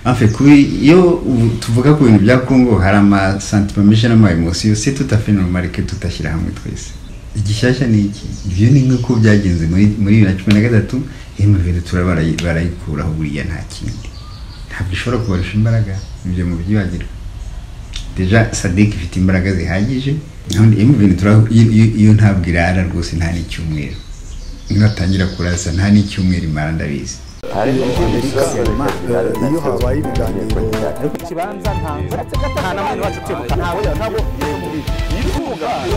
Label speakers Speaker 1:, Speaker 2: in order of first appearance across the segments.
Speaker 1: en fait iyo tuvuga ku bintu bya Congo hari ama sentiment menshi n'ama emotion, c'est tout à fait normal que tutashyira hamwe twese. Igishasha ni iki? Ibyo ni nk'uko byagenze muri 2013 M23 barayikuraho buriya nta kindi. Ntabwo ishobora kubarusha imbaraga ibyo mu byibagirwa. Deja SADC ifite imbaraga zihagije, kandi M23 iyo ntabwo irara rwose nta n'icyumweru. Ngatangira kurasa nta n'icyumweru imara ndabizi.
Speaker 2: iyo habaye ibiganiro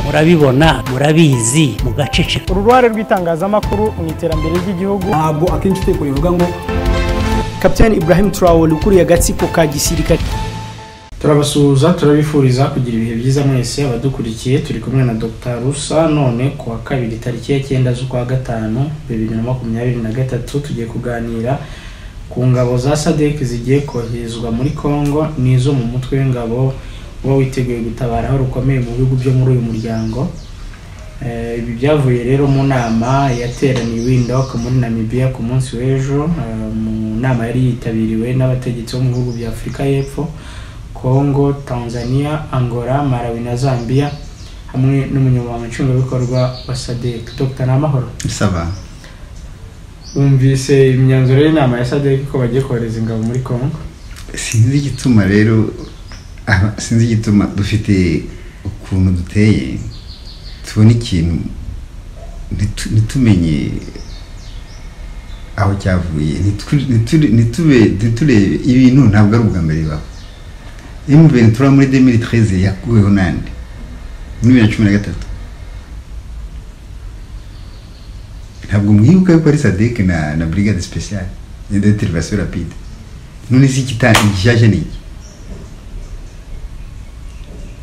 Speaker 3: murabibona murabizi mugaceceka.
Speaker 4: Uruhare rw'itangazamakuru mu iterambere ry'igihugu
Speaker 5: ntabwo akenshi uteko rivuga ngo
Speaker 4: Captain Ibrahim Traore ukuriye agatsiko ka gisirikare. Turabasuhuza turabifuriza kugira ibihe byiza mwese abadukurikiye. Turi kumwe na Dr. RUSA none ku wa kabiri tariki ya 9 z'ukwa gatanu 2023 tugiye kuganira ku ngabo za SADC zigiye koherezwa muri Congo nizo mu mutwe w'ingabo wo witeguye gutabara aho rukomeye mu bihugu byo muri uyu muryango. Ibi byavuye rero mu nama yateraniye Windhoek muri Namibia ku munsi w'ejo, mu nama yari yitabiriwe n'abategetsi bo mu bihugu bya Afrika y'Epfo, Congo, Tanzania, Angola, Malawi na Zambia hamwe n'umunyamabanga nshingwabikorwa wa SADC. Dr. Namahoro.
Speaker 1: Sava.
Speaker 4: Umvise imyanzuro y'inama ya SADC ko bagiye kohereza ingabo muri Congo?
Speaker 1: Sinzi igituma rero, sinzi igituma dufite ukuntu duteye tubona ikintu nitumenye aho cyavuye, nitube ibintu ntabwo ari ubwa mbere baho. M23 muri 2013 yakuweho nande muri 2013. Ntabwo mwibuka ko ari SADC na brigade spéciale d'intervention rapide. None si kitani igishasha ni iki?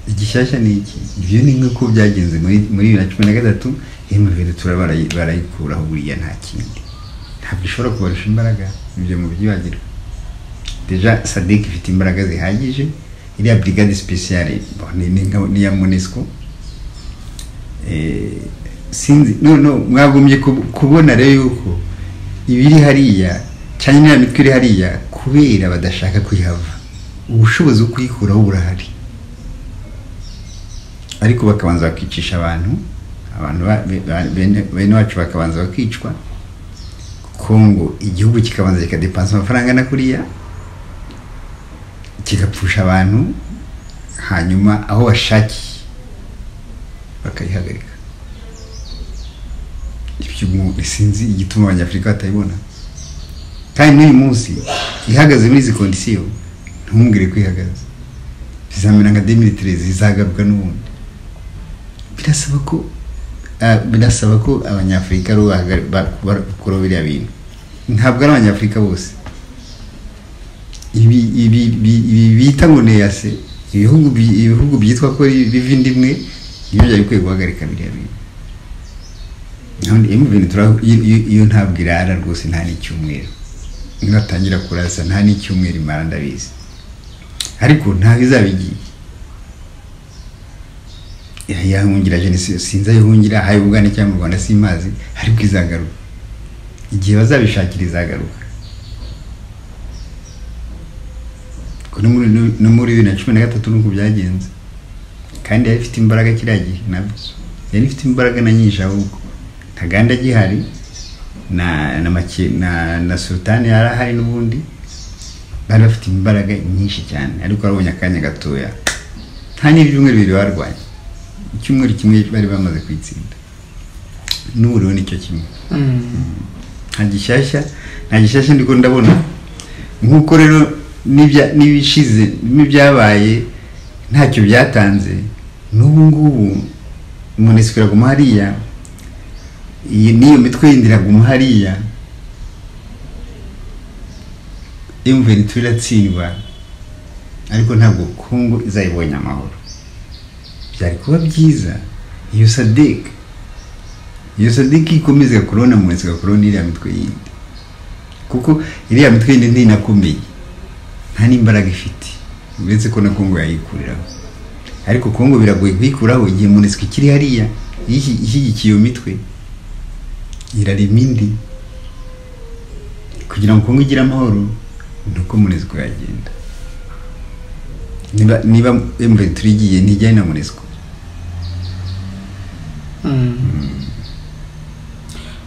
Speaker 1: Igishasha ni iki? Ibyo ni nk'uko byagenze muri 2013 M23 barayikuraho buriya nta kindi. Ntabwo ishobora kubarusha imbaraga ibyo mu byibagirwa. Deja SADC ifite imbaraga zihagije, iriya brigade spéciale ni ya MONUSCO. Sinzi no mwagumye kubona rero yuko ibiri hariya cyane na mitwe iri hariya kubera badashaka kwihava. Ubushobozi bwo kuyikuraho burahari, ariko bakabanza bakicisha abantu bene wacu bakabanza bakicwa. Congo igihugu kikabanza kikadepansa amafaranga na kuriya kigapfusha abantu, hanyuma aho bashaki bakayihagarika. Ibyo sinzi igituma abanyafrika batayibona, kandi n'uyu munsi ihagaze muri izi condition ntumubwire ko ihagaze. Bizamera nka 2013 izagaruka n'ubundi. Birasaba ko abanyafrika bakora biriya bintu. Ntabwo ari abanyafrika bose. Ibi bita ngo EAC, ibihugu byitwa ko biva indimwe ibyo byari kwiye guhagarika biriya bintu. M23 iyo ntabwo irara rwose nta n'icyumweru. Ngatangira kurasa nta n'icyumweru imara ndabizi. Ariko ntabwo izabigiye. Yahungira Jenoside sinza yihungira haye Uganda cyangwa mu Rwanda simazi, ariko izagaruka. Igihe bazabishakira izagaruka. Kuri muri 2013 nuko byagenze. Kandi yari ifite imbaraga kiragiye nabyo. Yari ifite imbaraga na nyinshi ahubwo. Ntaganda gihari na Sultan yarahari n'ubundi. Bari bafite imbaraga nyinshi cyane, ariko arabonye akanya gatoya. Nta n'ibyumweru biri barwanye. Icyumweru kimwe bari bamaze kwitsinda. N'uburo nicyo kimwe. Nta gishasha ndiko ndabona. Nkuko rero nibishize n'ibyabaye ntacyo byatanze. N'ubu ngubu MONUSCO guma hariya, niyo mitwe yindira guma hariya. M23 iratsindwa, ariko ntabwo Congo izayibonye amahoro. Byari kuba byiza iyo SADC ikomeza corona MONUSCO corona iriya mitwe yindi, kuko iriya mitwe yindi ntinakomeye, nta n'imbaraga ifite uretse ko na Congo yayikuriraho. Ariko Congo biragoye kwikuraho igihe MONUSCO ikiri hariya ishyigikiye iyo mitwe. Irarima indi kugira ngo Congo igire amahoro. nuko MONUSCO yagenda niba M23 igiye ntijyana na MONUSCO.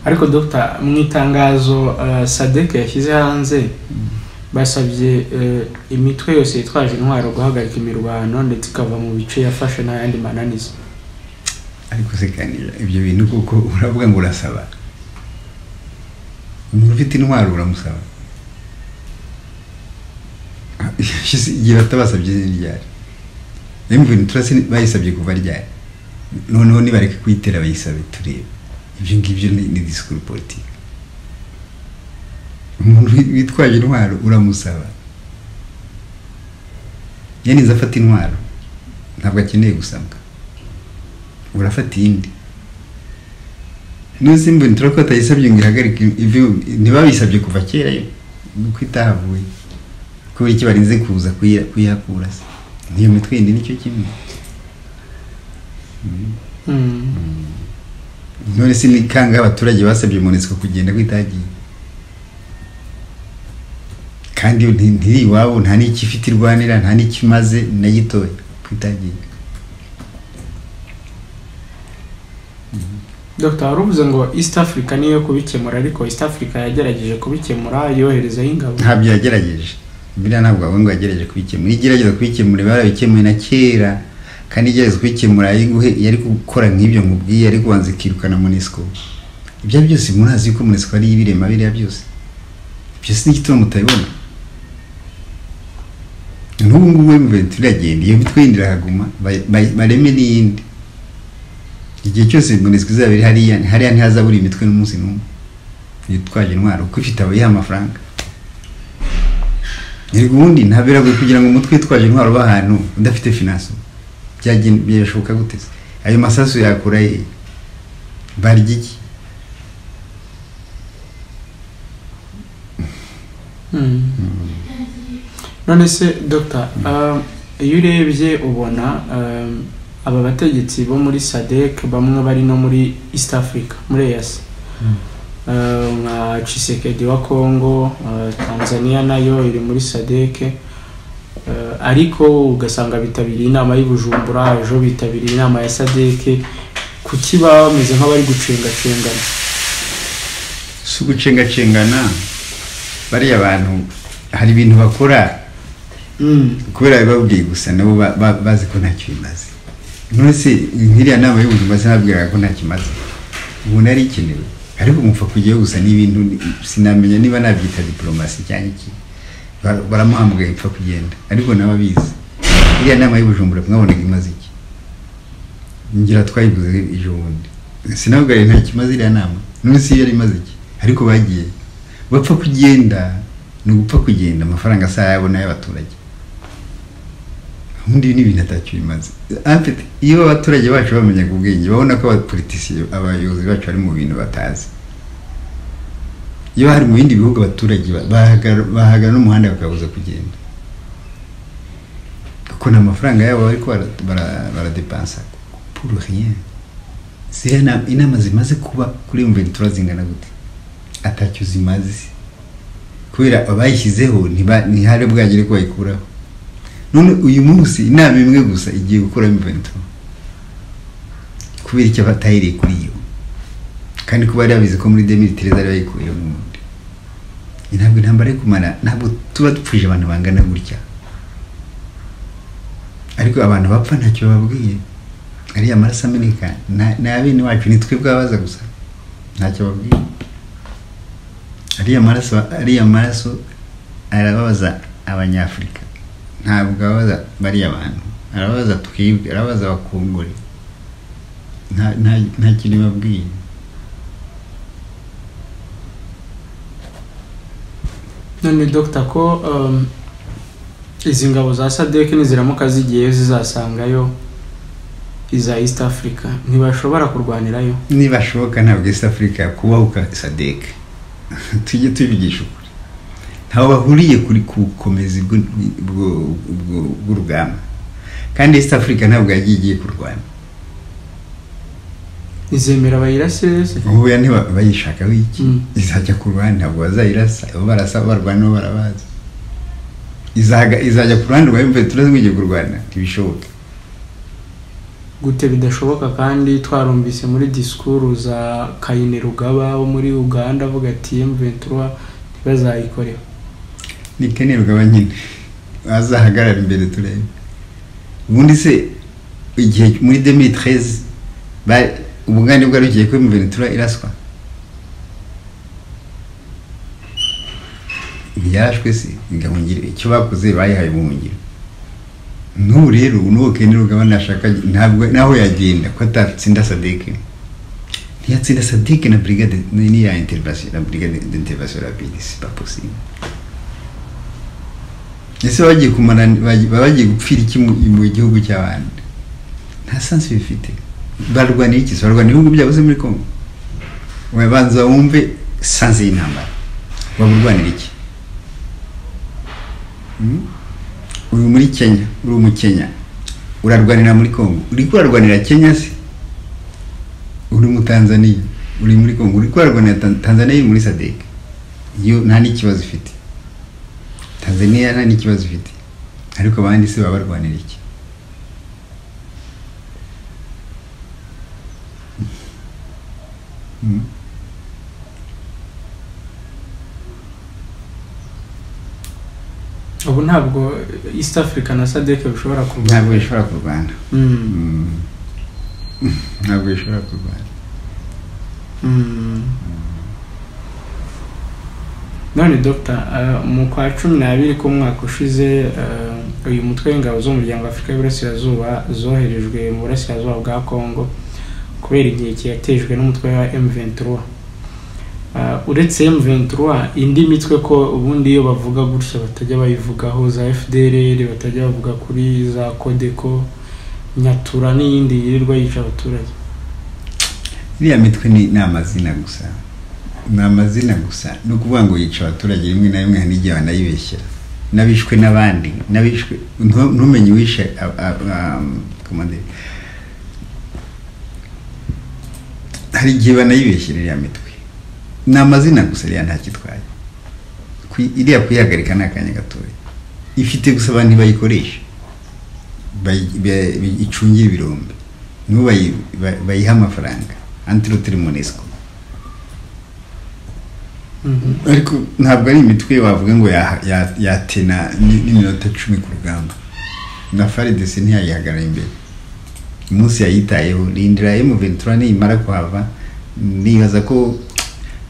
Speaker 4: Ariko Dr. mwitangazo SADC yashyize hanze basabye imitwe yose yitwaje intwaro guhagarika imirwano ndetse ikava mu bice yafashe n'ayandi mananiza.
Speaker 1: Ariko se kandi ibyo bintu kuko uravuga ngo urasaba umuntu ufite intwaro uramusaba igihe batabasabye ryari M23 bayisabye kuva ryari noneho nibareke kwitera bayisabe turebe ibyo ngibyo ni discours politique. Umuntu witwaje intwaro uramusaba yaniza afata intwaro ntabwo akeneye gusabwa urafata indi n'uzimba nturako atayisabye ngo ihagarike ivyo ntibabisabye kuva kera yo kwitahavuye ko iki barinze kuza kuyakura se niyo mitwe indi nicyo kimwe. None se ni kanga abaturage basabye MONUSCO kugenda kwitagiye kandi ntiri wabo nta n'ikifite irwanira nta n'ikimaze na gitoya kwitagiye.
Speaker 4: Dr. Rubuze ngo East Africa niyo kubikemura ariko East Africa yagerageje kubikemura yohereza ingabo.
Speaker 1: Ntabyo yagerageje bira ntabwo ngo yagerageje kubikemura igerageza kubikemura barabikemuye na kera kandi igerageza kubikemura yari gukora nk'ibyo nkubwiye ari kubanza kirukana MONUSCO. Ibyo byose murazi ko MONUSCO ari ibirema biriya byose byose n'igituma mutayibona n'ubu ngubu M23 agenda iyo bitwindira haguma bareme n'iyindi igihe cyose MONUSCO izabiri hariya ntihazabura imitwe n'umunsi n'umwe yitwaje intwaro kuko ifite abayiha amafaranga. Yego ubundi ntaberago kugira ngo umutwe yitwaje intwaro bahantu udafite finance byashoboka gute ayo masasu yakura barigiki.
Speaker 4: None se Dr. Iyo urebye ubona aba bategetsi bo muri SADC bamwe bari no muri East Africa muri EAC nka Tshisekedi wa Congo, Tanzania nayo iri muri SADC ariko ugasanga bitabiriye inama y'Ibujumbura ejo bitabiriye inama ya SADC kuki bameze nk'abari gucengacengana.
Speaker 1: Si gucengacengana bari abantu hari ibintu bakora kubera babwiye gusa nabo bazi ko ntacyo bimaze. None se nkiriya nama y'Ibujumbura sinabwira ko ntacyo bimaze ubu nari ikenewe ariko mupfa kugiye gusa n'ibintu sinamenya niba nabyita diplomasi cyane iki baramuhamagaye ipfa kugenda ariko nababizi iriya nama y'Ibujumbura mwabonaga imaze iki ngira twayibuze ejo bundi sinabwira nta kimaze iriya nama none se yari imaze iki ariko bagiye bapfa kugenda no gupfa kugenda amafaranga saa yabona y'abaturage undi n'ibintu atacyo bimaze. Afite iyo abaturage bacu bamenya ubwenge babona ko abapolitisi abayobozi bacu ari mu bintu batazi. Iyo hari mu bindi bihugu abaturage bahagara n'umuhanda bakabuza kugenda kuko n'amafaranga yabo ariko baradepansa pour rien. Sirena inama zimaze kuba kuri M23 zingana gute atacyo zimaze kubera abayishyizeho ntihari bwagire ko bayikuraho. None uyu munsi inama imwe gusa igiye gukora M23 kubera icyo batayire kuri yo kandi kuba yabize ko muri 2013 ari bayikuye mu mundi intabwo intambara yo kumara ntabwo tuba dupfuje abantu bangana gutya ariko abantu bapfa ntacyo babwiye ari amaraso ameneka n'abene wacu nitwe bwabaza gusa ntacyo babwiye ari amaraso arababaza abanyafrika ntabwo abaza bari abantu arabaza twibwe arabaza bakongore nta kintu babwiye.
Speaker 4: None Dr. ko izi ngabo za SADC niziramuka zigiye zizasangayo iza East Africa ntibashobora kurwanirayo.
Speaker 1: Nibashoboka ntabwo East Africa kubahuka SADC tujye tubigisha ukuri ntaho bahuriye kuri kukomeza bw'urugamba kandi East Africa ntabwo yagiye kurwana
Speaker 4: izemera bayiraseze
Speaker 1: ubu ya ntiba bayishaka wiki izajya kurwana ntabwo bazayirasa abo barasa barwana barabaza izajya ku ruhande rwa M23 ngiye kurwana ntibishoboka
Speaker 4: gute bidashoboka kandi twarumvise muri discours za Kayine Rugaba wo muri Uganda avuga ati M23 ntibazayikoreho
Speaker 1: ni Kayine Rugaba nyine azahagarara imbere turebe ubundi se igihe muri 2013 ubugande bwarugiye ko M23 iraswa byashwe se ngahungire icyo bakoze bayihaye buhungire n'ubu rero n'uwo Kayine Rugaba nashaka ntabwo naho yagenda ko atatsinda SADC ntiyatsinda SADC na brigade ni ya intervention la brigade d'intervention rapide c'est pas possible ese bagiye kumara bagiye gupfira iki mu gihugu cy'abandi nta sense bifite barwanira iki barwanira ibihugu byabo muri Congo wabanza wumve sense y'intambara barwanira iki uri muri Kenya uri mu Kenya urarwanira muri Congo uri kurarwanira Kenya se uri mu Tanzania uri muri Congo uri kurarwanira Tanzania muri SADC yo nta n'ikibazo ifite Tanzania nta n'ikibazo ifite ariko abandi se babarwanira iki
Speaker 4: ubu ntabwo East Africa na SADC bishobora kurwana
Speaker 1: ntabwo bishobora kurwana ntabwo bishobora kurwana
Speaker 4: none Dr. mu kwa 12 ko mwaka ushize uyu mutwe w'ingabo zo mu muryango wa Afrika y'Iburasirazuba zoherejwe mu burasirazuba bwa Congo kubera igihe yatejwe n'umutwe wa M23 uretse M23 indi mitwe ko ubundi iyo bavuga gutya batajya bayivugaho za FDLR batajya bavuga kuri za Codeco Nyatura n'iyindi yirirwa yica abaturage
Speaker 1: iriya mitwe ni amazina gusa n'amazina gusa no kuvuga ngo yica abaturage rimwe na rimwe n'igihe banayibeshyera nabishwe n'abandi nabishwe ntumenye wishe komande hari igihe banayibeshyera iriya mitwe n'amazina gusa iriya nta kitwaye iriya kuyihagarika n'akanya gatoya ifite gusa abantu bayikoresha icungira ibirombe nibo bayiha amafaranga antilotere monesco ariko ntabwo ari imitwe wavuga ngo yatena n'iminota 10 ku rugamba na RDC ntiyayihagarara imbere umunsi yayitayeho rindira M23 n'imara kuhava nibaza ko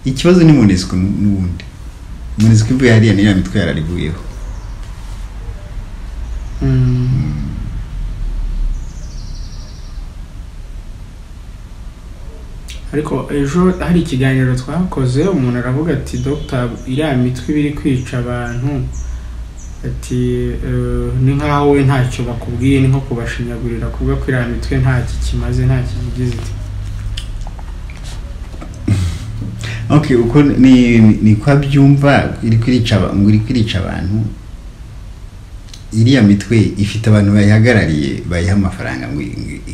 Speaker 1: ikibazo ni monesco n'ubundi monesco ivuye hariya niyo mitwe yararivuyeho
Speaker 4: ariko ejo hari ikiganiro twakoze umuntu aravuga ati Dr. iriya mitwe biri kwica abantu ati ni nkaho we ntacyo bakubwiye ni nko kubashinyagurira kuvuga ko iriya mitwe ntacyo kimaze ntacyo kigize
Speaker 1: okay uko ni kwa byumva iri kwirica abantu iriya mitwe ifite abantu bayihagarariye bayiha amafaranga ngo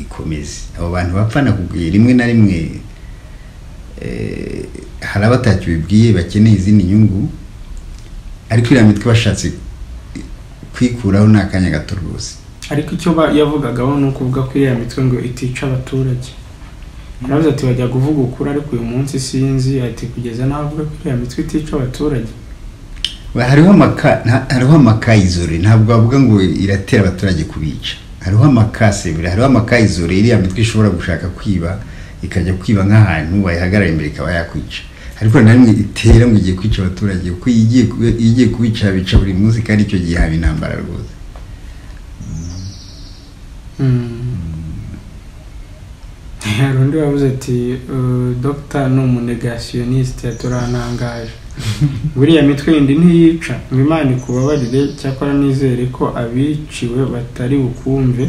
Speaker 1: ikomeze abo bantu bapfana kubwiye rimwe na rimwe hari abatacyo bibwiye bakeneye izindi nyungu ariko iriya mitwe bashatse kwikuraho n'akanya gato rwose
Speaker 4: ariko icyo yavugagaho ni ukuvuga ko iriya mitwe ngo itica abaturage naravuze ati bajya kuvuga ukuri ariko uyu munsi sinzi ati kugeza navuga ko iriya mitwe itica abaturage hariho amakayizore ntabwo bavuga ngo iratera abaturage kubica hariho amakasebire hariho amakayizore iriya mitwe ishobora gushaka kwiba ikajya kwiba nk'ahantu bayihagarara imbere ikaba yakwica ariko na rimwe itera ngo igiye kwica abaturage kuko igiye kubica bica buri munsi kandi icyo gihe haba intambara rwose hari undi wavuze ati Dr. ni umunegasiyonisite yaturanangaje buriya mitwe yindi ntiyica ngo Imana ikubabarire cyakora nizere ko abiciwe batari bukumve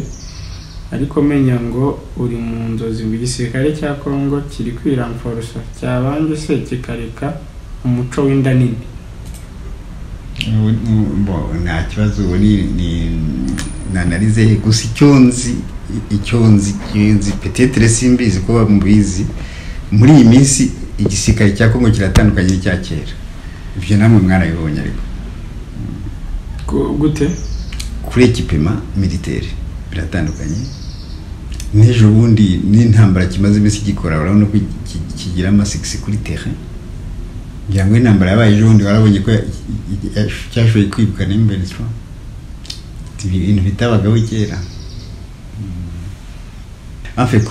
Speaker 4: ariko menya ngo uri mu nzozi mu gisirikare cya Congo kiri kwiramforosa cyabanje se kikareka umuco w'inda nini
Speaker 1: nta kibazo ni nanarize gusa icyonzi peut-être simbizi ko bamubizi muri iyi minsi igisirikare cya Congo kiratandukanye n'icya kera ibyo namwe mwarabibonye ariko
Speaker 4: gute
Speaker 1: kuri ekipema militaire biratandukanye n'ejo bundi n'intambara kimaze imisi gikora urabona ko kigira amasiksi kuri terrain byangwe intambara yabaye ejo bundi warabonye ko cyashoboye kwibuka M23 ibintu bitabagaho kera Enfin,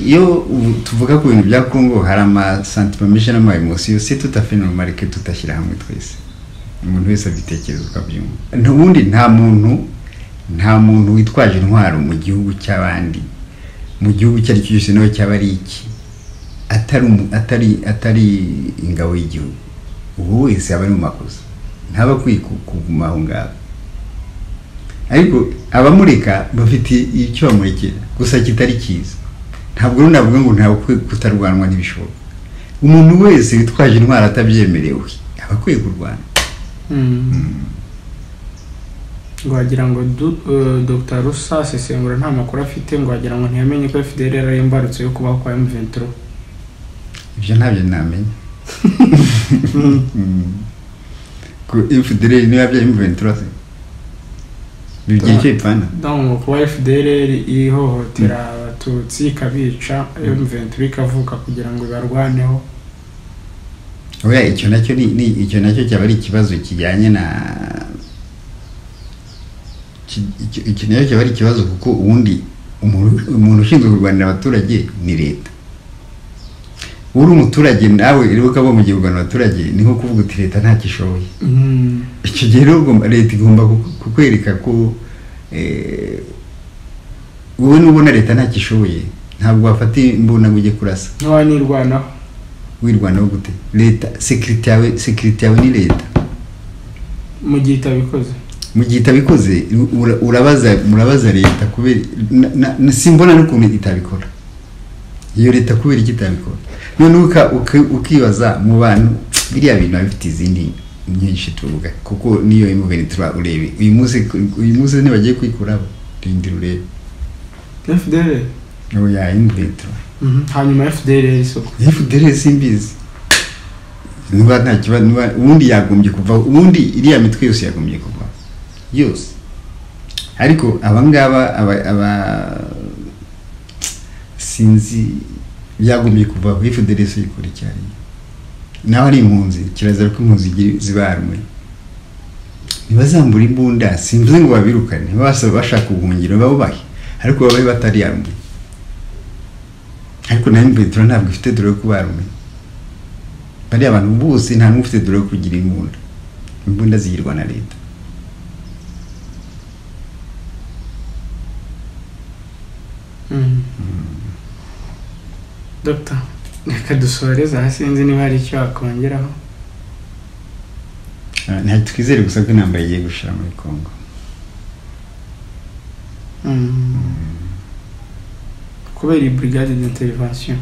Speaker 1: yo tuvuga ku bintu bya Congo hari ama sentiment menshi n'ama emotion, c'est tout à fait normal que tutashyira hamwe twese. Umuntu wese abitekereza ukabyumva. Ntubundi nta muntu witwaje intwaro mu gihugu cy'abandi. Mu gihugu cyari cyose no cyabari iki. Atari ingabo y'igihugu. Ubu wese abari mu makosa. Ntaba kwikuguma aho ngabo. Ariko abamureka bafite icyo bamurekera gusa kitari cyiza. Ntabwo navuga ngo ntawe kutarwanwa n'ibishoboka. Umuntu wese witwaje intwaro atabyemerewe abakwiye kurwana.
Speaker 4: Ngo wagira ngo Dr. Rusa sesengura nta makuru afite ngo wagira ngo ntiyamenye ko FDL yari imbarutso yo kubaho kwa M23.
Speaker 1: Ibyo ntabyo namenye. Ko FDL niyo yabyaye M23. Bigiye cyepfana.
Speaker 4: Donc kwa FDL ihohotera abatutsi kabica M23 kavuka kugira ngo barwaneho.
Speaker 1: Oya icyo nacyo cyaba ari ikibazo kijyanye na iki nayo cyaba ari ikibazo kuko ubundi umuntu ushinzwe kurwanira abaturage ni leta. Uri umuturage nawe iri ukaba mu gihugu n'abaturage niho kuvuga uti leta nta kishoboye. Icyo gihe rero leta igomba kukwereka ko wowe nubona leta nta kishoboye ntabwo wafata imbunda ngo ujye kurasa.
Speaker 4: Ntiwanirwanaho.
Speaker 1: Wirwanaho gute? Leta security yawe ni leta.
Speaker 4: Mu gihe itabikoze.
Speaker 1: Mu gihe itabikoze murabaza leta kubera simbona n'ukuntu itabikora. Iyo leta kubera iki itabikora? None ukibaza mu bantu biriya bintu bifite izindi nyinshi tuvuga kuko niyo M23 urebe uyu munsi ne bagiye kwikuraho rindira urebe
Speaker 4: FDL
Speaker 1: oya M23
Speaker 4: hanyuma FDL
Speaker 1: simbizi niba nta kibazo ubundi yagombye kuva ubundi iriya mitwe yose yagombye kuva yose ariko abangaba aba sinzi yagombye kuva FDL se ikora cyari naho ari impunzi kirazira ko impunzi zibarumwe nibazambura imbunda simvuze ngo babirukane bashaka ubuhungiro babubahe ariko babaye batari yarumwe ariko na M23 ntabwo ifite dore yo kubarumwe bari abantu bose nta n'ufite dore yo kugira imbunda zigirwa na leta.
Speaker 4: Dr. Nakadusoreza hasinzi niba hari icyo akongeraho.
Speaker 1: Nta twizere gusa ko intambara igiye gushira muri Congo.
Speaker 4: Kubera brigade d'intervention.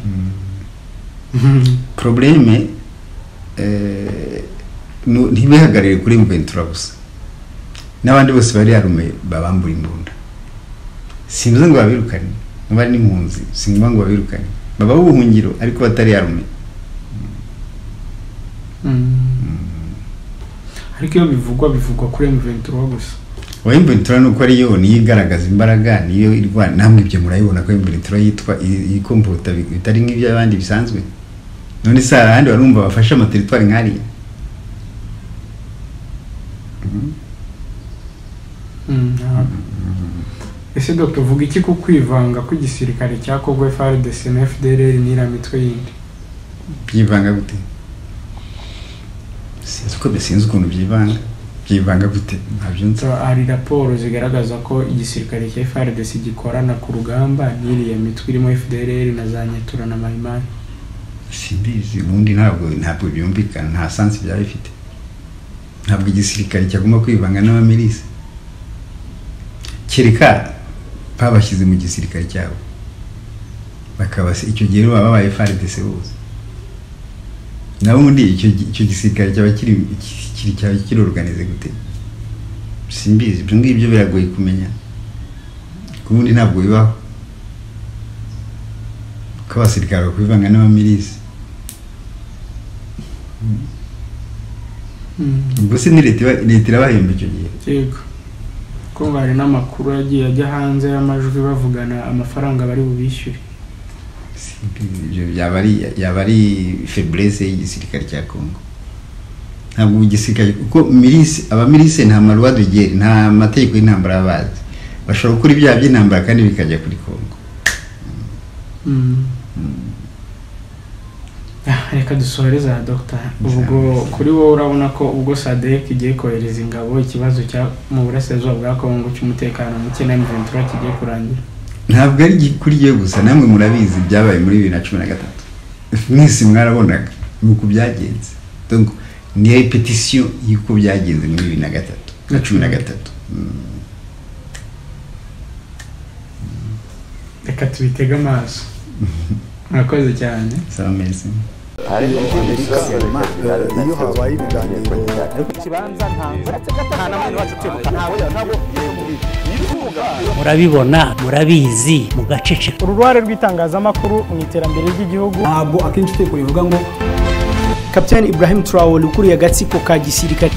Speaker 1: Problème ntibihagarire kuri M23 gusa. N'abandi bose bari yarume babambura imbunda. Simvuze ngo babirukane, n'abari n'impunzi, simvuze ngo babirukane. Baba ubuhungiro ariko batari yarume.
Speaker 4: Ariko iyo bivugwa kuri M23 gusa.
Speaker 1: Wa M23 nuko ari yo niyigaragaza imbaraga niyo irwana namwe ibyo murayibona ko M23 yitwa ikompota bitari nk'ibyo abandi bisanzwe. None sara ahandi barumva bafasha ama territoire nkari.
Speaker 4: Ese Dr. vuga iki ku kwivanga ku gisirikare cya Congo RDC na FDL n'ira mitwe yindi?
Speaker 1: Byivanga gute? Sinzi ukuntu byivanga gute ntabyo nzi.
Speaker 4: Hari raporo zigaragaza ko igisirikare cya RDC gikorana ku rugamba n'iriya mitwe irimo FDL na za Nyatura na Maimai.
Speaker 1: Simbizi ubundi ntabwo byumvikana nta sense bya bifite. Ntabwo igisirikare cyagomba kwivanga n'abamilisi. Kirika babashyize mu gisirikare cyabo bakabase icyo gihe baba babaye FARDC bose naho undi icyo gisirikare cyaba kiri organize gute simbizi ibyo ngibyo biragoye kumenya kubundi ntabwo bibaho ko abasirikare kwivanga n'abamilisi ubwo se ni leta irabahemba icyo gihe
Speaker 4: yego ko bari n'amakuru yagiye ajya hanze y'amajwi bavugana amafaranga bari bubishyure.
Speaker 1: yaba ari faiblesse y'igisirikare cya Congo. Ntabwo igisirikare kuko abamirise nta marwa de guerre, nta mategeko y'intambara bazi, bashobora gukora ibyaha by'intambara kandi bikajya kuri Congo.
Speaker 4: Reka dusoreza Dr. ubwo kuri wowe urabona ko ubwo SADC igiye kohereza ingabo ikibazo cya mu burasirazuba bwa Congo cy'umutekano muke na M23 kigiye kurangira?
Speaker 1: Ntabwo ari kuriye gusa, namwe murabizi byabaye muri 2013 mwese mwarabonaga nuko byagenze. Donc ni repetition y'uko byagenze muri 2013.
Speaker 4: Reka tubitega amaso. Murakoze cyane.
Speaker 1: Ça merci.
Speaker 2: iyo habaye ibiganiro
Speaker 3: murabibona murabizi mugaceceka.
Speaker 4: Uruhare rw'itangazamakuru mu iterambere ry'igihugu
Speaker 5: ntabwo akenshi iteko rivuga ngo
Speaker 4: Kapiteni Ibrahim Traore ukuriye agatsiko ka gisirikare